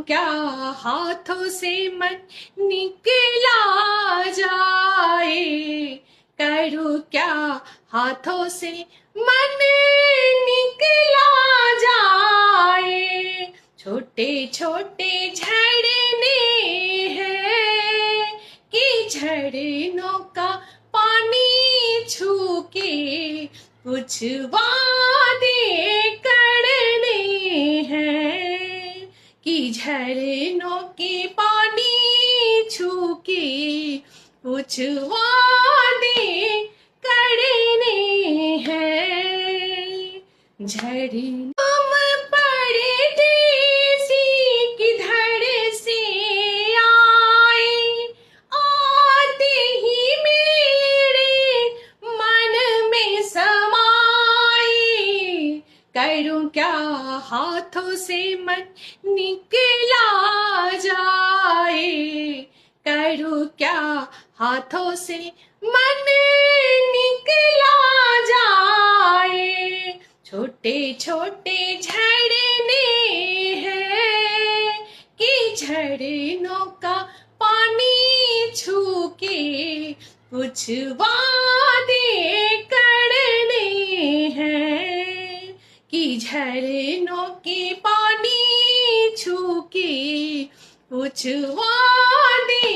क्या हाथों से मन निकला जाए, करूँ क्या हाथों से मन निकला जाए। छोटे छोटे झरने हैं कि झरनों का पानी छू के कुछ वादे करने हैं, कि झरनों के पानी छू के कुछ वादे करने हैं। झरना परदेसी किधर से आए, आते ही मेरे मन में समाए। करूँ क्या हाथों से मन निकला जाए, करूँ क्या हाथों से मन निकला जाए। छोटे छोटे झरने हैं कि झरनों का पानी छू के कुछ वादे करने हैं, कि झरनों के पानी छू के कुछ वादे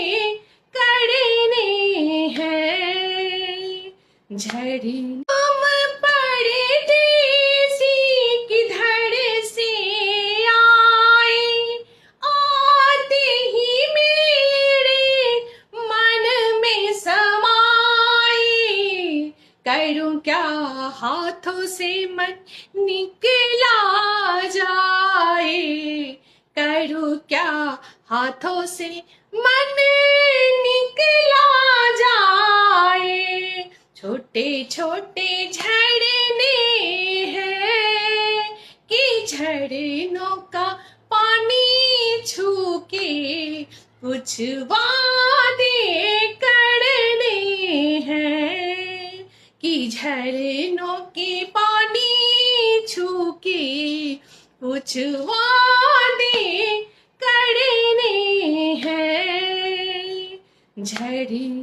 करने हैं। झरना परदेसी किधर से आए, आते ही मेरे मन में समाए। करूँ क्या हाथों से मन निकला जाए, करूँ क्या हाथों से मन निकला जाए। छोटे छोटे झरने हैं कि झरनों का पानी छू के कुछ वादे करने हैं, कि झरनों के पानी छू के कुछ वादे करने हैं। झरना